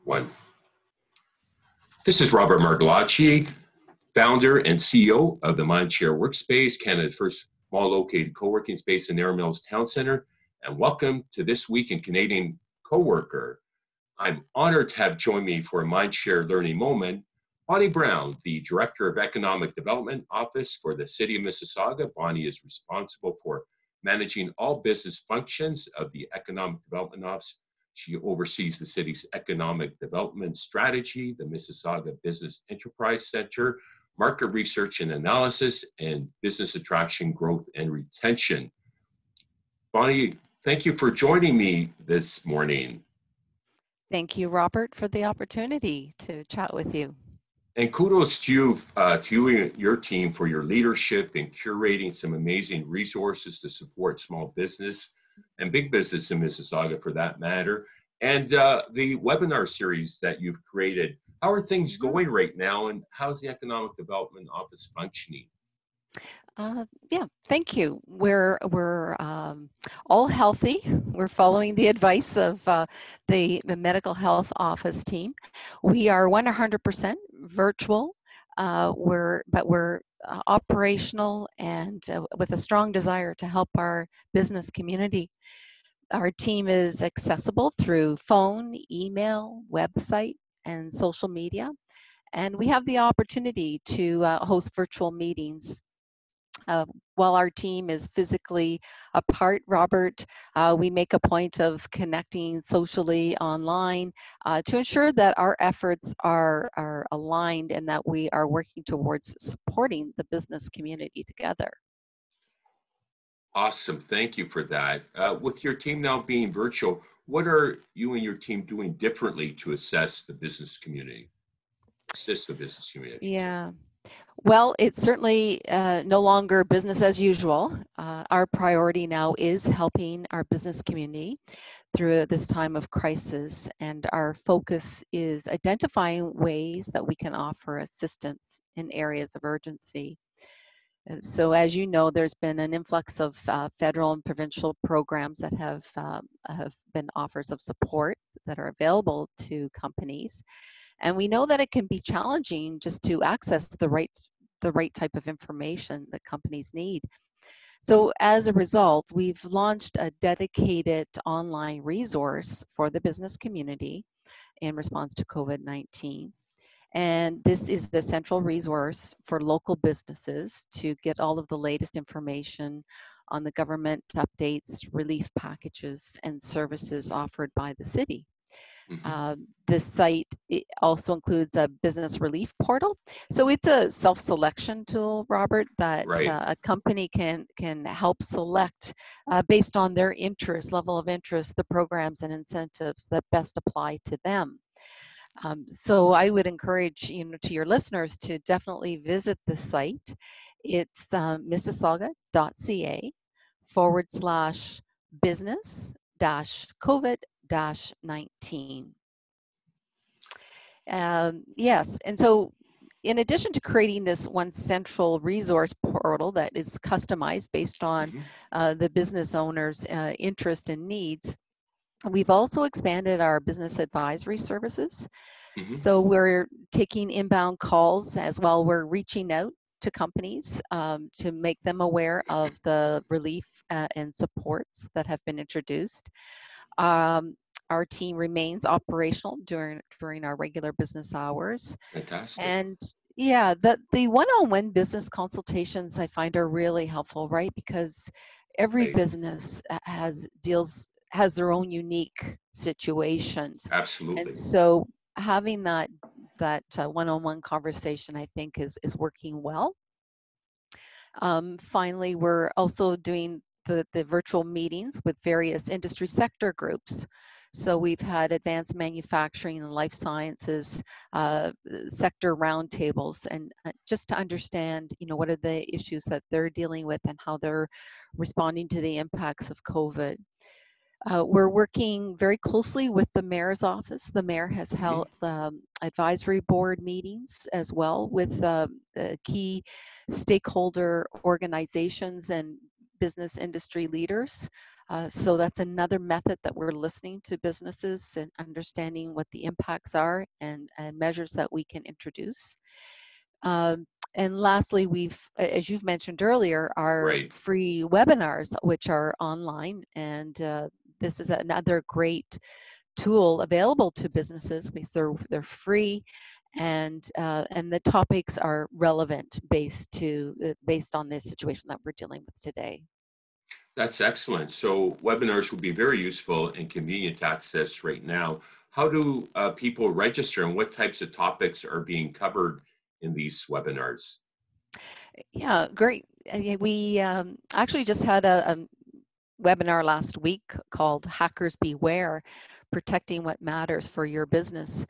One. This is Robert Martellacci, founder and CEO of the MindShare Workspace, Canada's first small located co-working space in Narrow Mills Town Centre, and welcome to This Week in Canadian Coworker. I'm honored to have joined me for a MindShare Learning Moment, Bonnie Brown, the Director of Economic Development Office for the City of Mississauga. Bonnie is responsible for managing all business functions of the Economic Development Office. She oversees the city's economic development strategy, the Mississauga Business Enterprise Center, market research and analysis, and business attraction, growth, and retention. Bonnie, thank you for joining me this morning. Thank you, Robert, for the opportunity to chat with you. And kudos to you and your team for your leadership in curating some amazing resources to support small business and big business in Mississauga for that matter. And the webinar series that you've created, how are things going right now and how's the Economic Development Office functioning? Yeah, thank you. We're all healthy. We're following the advice of the medical health office team. We are 100% virtual. We're operational and with a strong desire to help our business community. Our team is accessible through phone, email, website, and social media. And we have the opportunity to host virtual meetings. While our team is physically apart, Robert, we make a point of connecting socially online to ensure that our efforts are aligned and that we are working towards supporting the business community together. Awesome, thank you for that. With your team now being virtual, what are you and your team doing differently to assist the business community? Yeah. Well, it's certainly no longer business as usual. Our priority now is helping our business community through this time of crisis, and our focus is identifying ways that we can offer assistance in areas of urgency. So as you know, there's been an influx of federal and provincial programs that have been offers of support that are available to companies. And we know that it can be challenging just to access the right type of information that companies need. So as a result, we've launched a dedicated online resource for the business community in response to COVID-19. And this is the central resource for local businesses to get all of the latest information on the government updates, relief packages, and services offered by the city. This site also includes a business relief portal. So it's a self-selection tool, Robert, that a company can help select based on their level of interest, the programs and incentives that best apply to them. So I would encourage to your listeners to definitely visit the site. It's mississauga.ca/business-COVID-19. Yes, and so in addition to creating this one central resource portal that is customized based on the business owner's interest and needs, we've also expanded our business advisory services. So we're taking inbound calls as well. We're reaching out to companies to make them aware of the relief and supports that have been introduced. Our team remains operational during our regular business hours. Fantastic. And yeah, the one-on-one business consultations I find are really helpful, right? Because every business has their own unique situations. Absolutely. And so having that one-on-one conversation, I think, is working well. Finally, we're also doing the virtual meetings with various industry sector groups. So we've had advanced manufacturing and life sciences sector roundtables, and just to understand, what are the issues that they're dealing with and how they're responding to the impacts of COVID. We're working very closely with the mayor's office. The mayor has held advisory board meetings as well with the key stakeholder organizations and business industry leaders So that's another method that we're listening to businesses and understanding what the impacts are and measures that we can introduce. Um, and lastly, as you've mentioned earlier, our Right. free webinars, which are online. And this is another great tool available to businesses because they're free, and the topics are relevant based on this situation that we're dealing with today. That's excellent. So webinars will be very useful and convenient to access right now. How do people register and what types of topics are being covered in these webinars? Yeah, great. Yeah, we actually just had a webinar last week called Hackers Beware, Protecting What Matters for Your Business.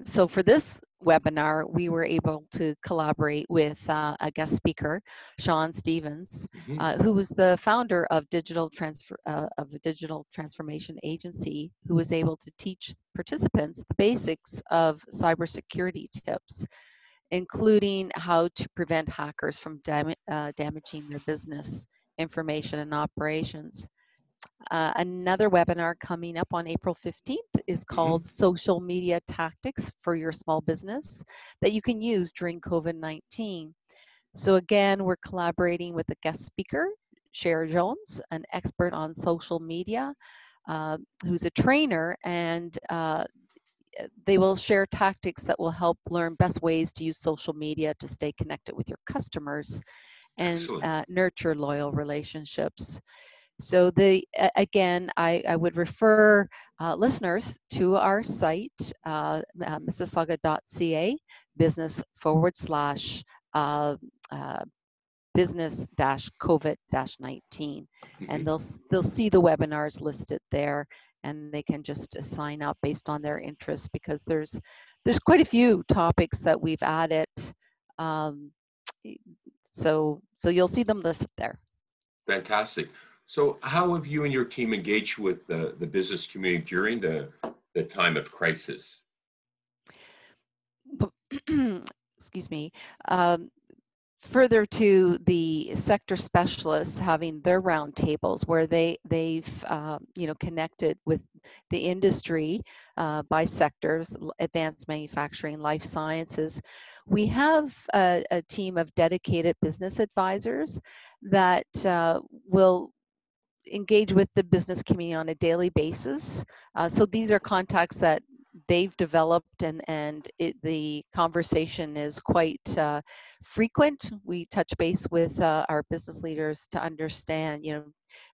So for this webinar, we were able to collaborate with a guest speaker, Sean Stevens, Hmm. who was the founder of of a digital transformation agency, who was able to teach participants the basics of cybersecurity tips, including how to prevent hackers from damaging their business information and operations. Another webinar coming up on April 15th is called Hmm. Social Media Tactics for Your Small Business that you can use during COVID-19. So again, we're collaborating with a guest speaker, Cher Jones, an expert on social media, who's a trainer, and they will share tactics that will help learn best ways to use social media to stay connected with your customers and Excellent. nurture loyal relationships. So again, I would refer listeners to our site, Mississuaga.ca, business uh, uh, business COVID-19, and Hmm. they'll see the webinars listed there, and they can just sign up based on their interest, because there's quite a few topics that we've added. Um, so you'll see them listed there. Fantastic. So how have you and your team engaged with the business community during the time of crisis? Excuse me. Um, Further to the sector specialists having their roundtables where they've connected with the industry by sectors, advanced manufacturing, life sciences. We have a team of dedicated business advisors that will engage with the business community on a daily basis. So these are contacts that they've developed, and the conversation is quite frequent. We touch base with our business leaders to understand,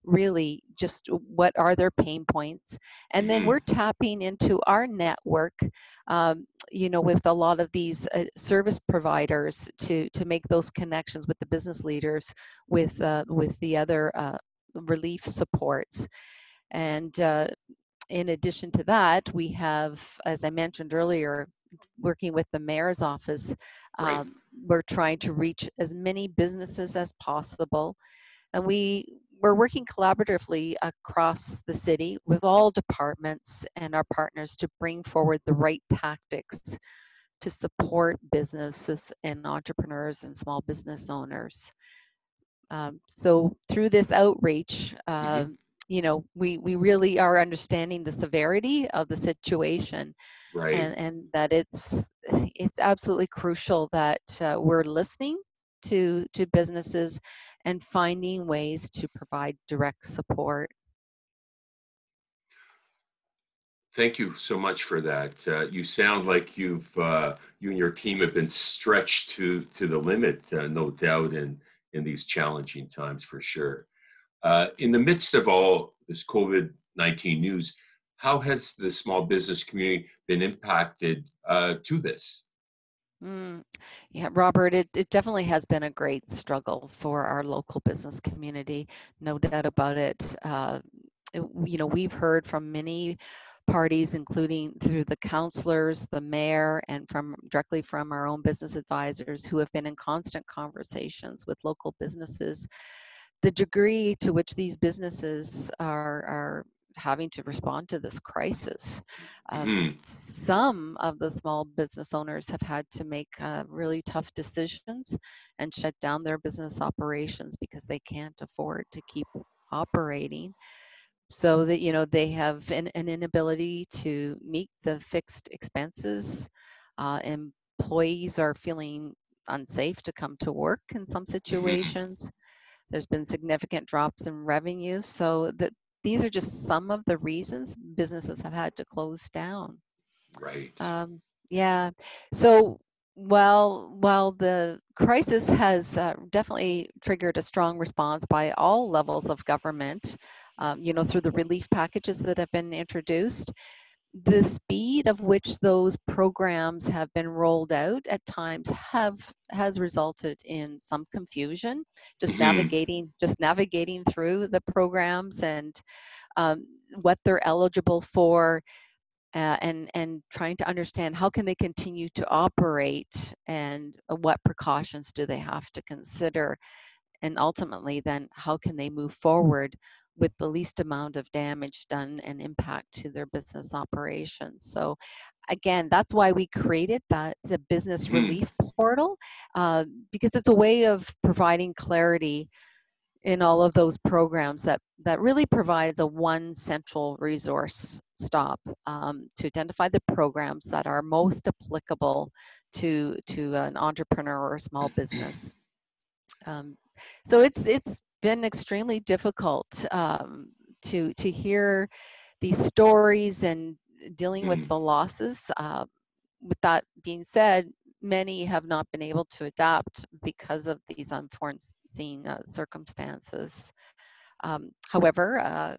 really just what are their pain points, and then Hmm. we're tapping into our network, with a lot of these service providers to make those connections with the business leaders, with the other relief supports. And in addition to that, we have, as I mentioned earlier, working with the mayor's office, Right. we're trying to reach as many businesses as possible. And we're working collaboratively across the city with all departments and our partners to bring forward the right tactics to support businesses and entrepreneurs and small business owners. So through this outreach, Hmm. we really are understanding the severity of the situation, Right. and that it's absolutely crucial that we're listening to businesses and finding ways to provide direct support. Thank you so much for that. You sound like you and your team have been stretched to the limit, no doubt, in these challenging times for sure. In the midst of all this COVID-19 news, how has the small business community been impacted to this? Mm, yeah, Robert, it definitely has been a great struggle for our local business community, no doubt about it. We've heard from many parties, including through the counselors, the mayor, and from directly from our own business advisors, who have been in constant conversations with local businesses, the degree to which these businesses are having to respond to this crisis. Hmm. Some of the small business owners have had to make really tough decisions and shut down their business operations because they can't afford to keep operating. so that, they have an inability to meet the fixed expenses. Employees are feeling unsafe to come to work in some Hmm. situations. There's been significant drops in revenue. So that these are just some of the reasons businesses have had to close down. Right. Yeah. So while the crisis has definitely triggered a strong response by all levels of government, through the relief packages that have been introduced, the speed of which those programs have been rolled out at times has resulted in some confusion, Hmm. just navigating through the programs and um, what they're eligible for, and trying to understand how can they continue to operate, and what precautions do they have to consider, and ultimately then how can they move forward with the least amount of damage done and impact to their business operations. So again, that's why we created the business Hmm. relief portal, because it's a way of providing clarity in all of those programs that really provides a one central resource stop, to identify the programs that are most applicable to an entrepreneur or a small business. Um, so it's been extremely difficult, to hear these stories and dealing with Hmm. the losses. With that being said, many have not been able to adapt because of these unforeseen circumstances. However,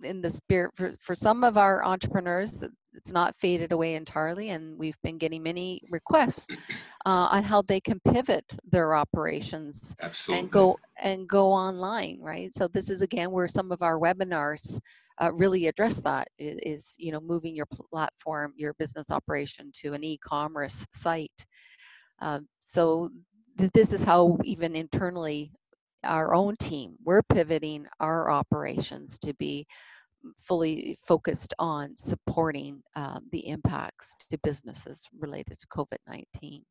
in the spirit for some of our entrepreneurs, that it's not faded away entirely, and we've been getting many requests on how they can pivot their operations and Absolutely. go online, right? So this is again where some of our webinars really address that, is moving your platform, your business operation to an e-commerce site. So this is how even internally our own team, we're pivoting our operations to be fully focused on supporting the impacts to businesses related to COVID-19.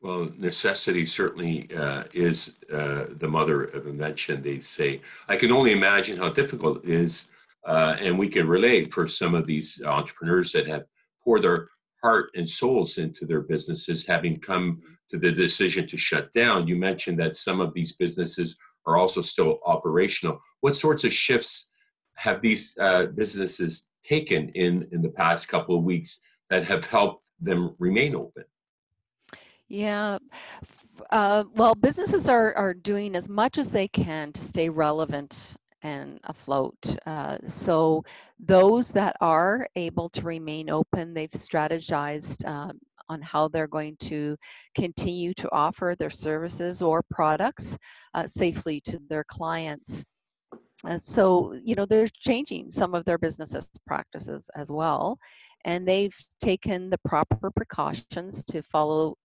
Well, necessity certainly is the mother of invention, they say. I can only imagine how difficult it is, and we can relate for some of these entrepreneurs that have poured their heart and souls into their businesses, having come to the decision to shut down. You mentioned that some of these businesses are also still operational. What sorts of shifts have these businesses taken in the past couple of weeks that have helped them remain open? Yeah. Well, businesses are doing as much as they can to stay relevant and afloat. So those that are able to remain open, they've strategized on how they're going to continue to offer their services or products safely to their clients. So, they're changing some of their business practices as well. And they've taken the proper precautions to follow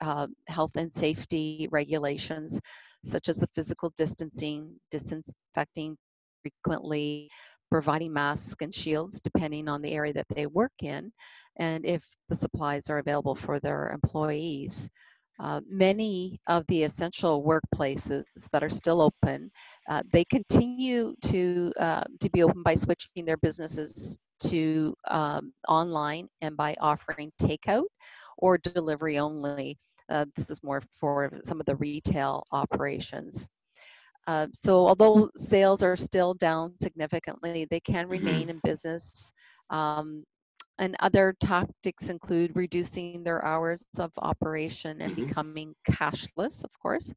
health and safety regulations, such as the physical distancing, disinfecting frequently, providing masks and shields depending on the area that they work in, and if the supplies are available for their employees. Many of the essential workplaces that are still open, they continue to be open by switching their businesses to online and by offering takeout or delivery only. This is more for some of the retail operations. So although sales are still down significantly, they can Hmm. remain in business. Um, and other tactics include reducing their hours of operation and Hmm. becoming cashless, of course.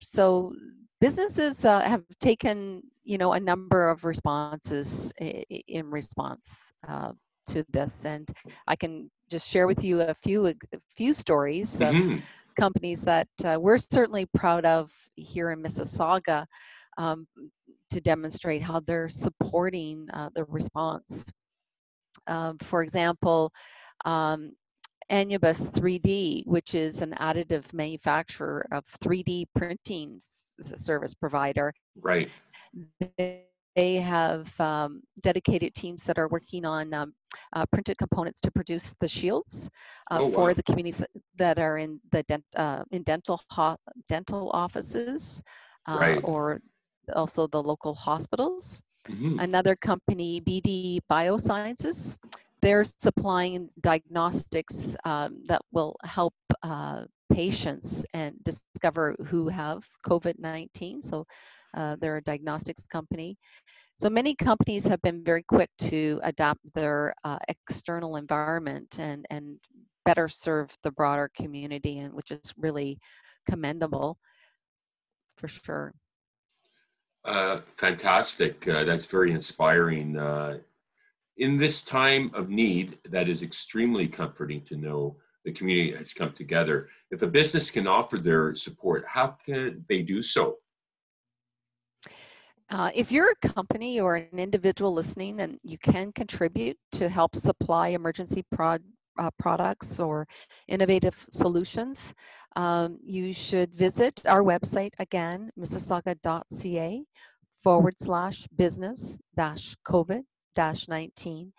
So businesses have taken, a number of responses in response to this, and I can just share with you a few stories of Hmm. companies that we're certainly proud of here in Mississauga, um, to demonstrate how they're supporting the response. For example, um, Anubis 3D, which is an additive manufacturer of 3D printing service provider. Right. They have dedicated teams that are working on printed components to produce the shields Oh, for wow. the communities that are in the in dental offices, Right. or also the local hospitals. Mhm. Another company, BD Biosciences, they're supplying diagnostics that will help patients and discover who have COVID-19. So they're a diagnostics company. So many companies have been very quick to adapt their external environment and better serve the broader community, and which is really commendable for sure. Fantastic. That's very inspiring. In this time of need, that is extremely comforting to know the community has come together. If a business can offer their support, how can they do so? If you're a company or an individual listening, then you can contribute to help supply emergency products or innovative solutions. You should visit our website again, missisauga.ca/business-COVID-19.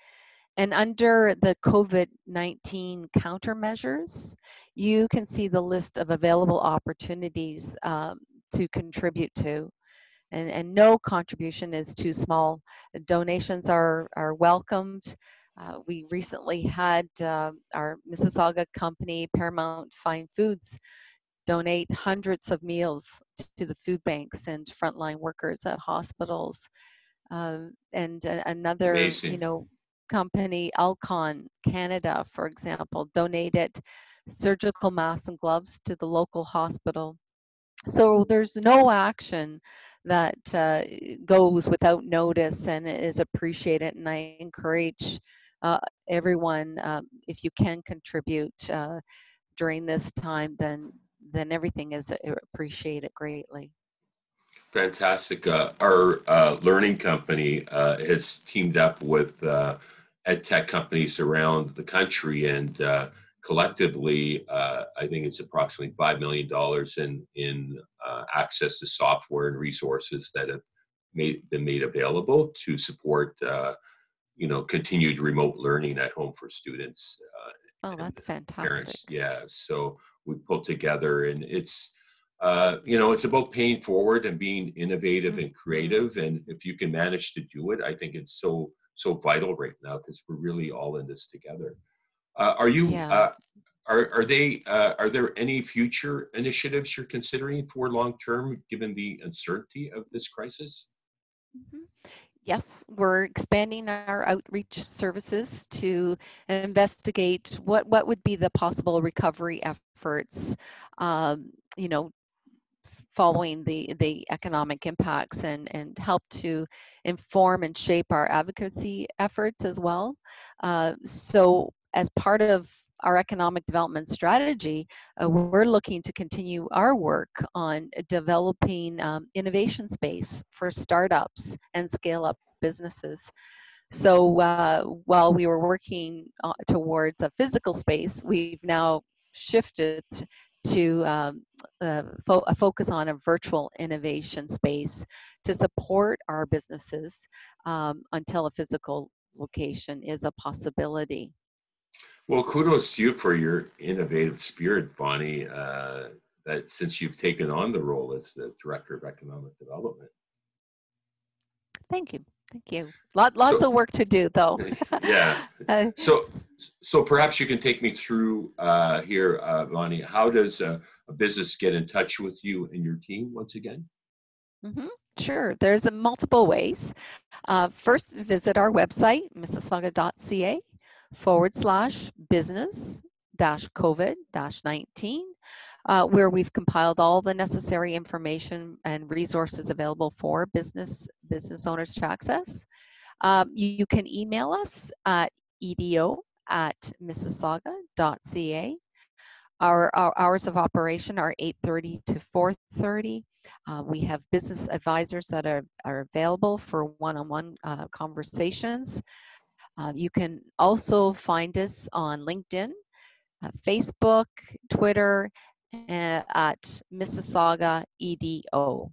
And under the COVID-19 countermeasures, you can see the list of available opportunities to contribute to. And no contribution is too small. Donations are welcomed. We recently had our Mississauga company, Paramount Fine Foods, donate hundreds of meals to the food banks and frontline workers at hospitals. And another, Amazing. company, Alcon Canada, for example, donated surgical masks and gloves to the local hospital. So there's no action that goes without notice and is appreciated. And I encourage uh, everyone, if you can contribute during this time, then everything is appreciated greatly. Fantastic. Our learning company has teamed up with ed tech companies around the country, and collectively, I think it's approximately $5 million in access to software and resources that have been made available to support, continued remote learning at home for students Oh, and that's fantastic. parents. Yeah, so we pulled together, and it's about paying forward and being innovative and Mhm. creative. And if you can manage to do it, I think it's so vital right now because we're really all in this together. Are you? Yeah. Are there any future initiatives you're considering for long term, given the uncertainty of this crisis? Mhm. Yes, we're expanding our outreach services to investigate what would be the possible recovery efforts, um, you know, following the economic impacts, and help to inform and shape our advocacy efforts as well. So as part of our economic development strategy, we're looking to continue our work on developing innovation space for startups and scale up businesses. So while we were working towards a physical space, we've now shifted to a focus on a virtual innovation space to support our businesses until a physical location is a possibility. Well, kudos to you for your innovative spirit, Bonnie. That since you've taken on the role as the director of economic development. Thank you. Thank you. Lots So, of work to do, though. yeah. uh, So, so perhaps you can take me through here, Bonnie. How does a business get in touch with you and your team once again? mhm, Sure, there's multiple ways. First, visit our website, missisauga.ca/business-COVID-19, where we've compiled all the necessary information and resources available for business owners to access. You can email us at edo@missisauga.ca. Our hours of operation are 8:30 to 4:30. We have business advisors that are available for one-on-one conversations. You can also find us on LinkedIn, Facebook, Twitter, at Mississauga EDO.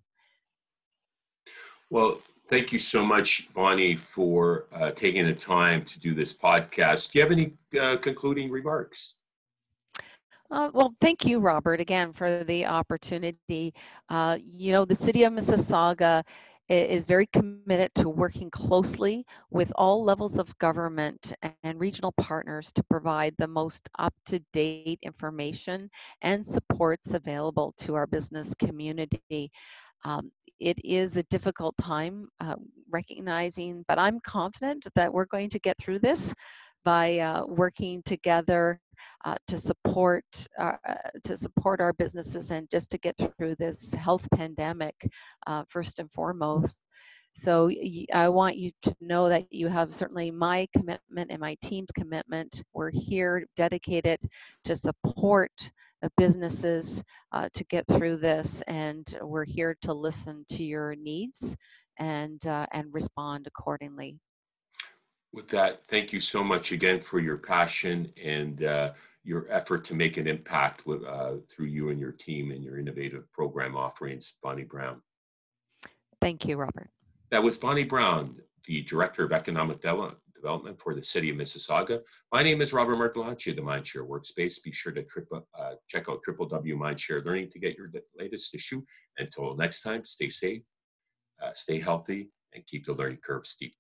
Well, thank you so much, Bonnie, for taking the time to do this podcast. Do you have any concluding remarks? Well, thank you, Robert, again for the opportunity. The city of Mississauga is very committed to working closely with all levels of government and regional partners to provide the most up-to-date information and supports available to our business community. It is a difficult time recognizing, but I'm confident that we're going to get through this by working together to support our businesses and just to get through this health pandemic first and foremost. So I want you to know that you have certainly my commitment and my team's commitment. We're here dedicated to support the businesses to get through this, and we're here to listen to your needs and respond accordingly. With that, thank you so much again for your passion and your effort to make an impact through you and your team and your innovative program offerings, Bonnie Brown. Thank you, Robert. That was Bonnie Brown, the Director of Economic Development for the City of Mississauga. My name is Robert Martellacci of the MindShare Workspace. Be sure to check out www.MindShare Learning to get your latest issue. Until next time, stay safe, stay healthy, and keep the learning curve steep.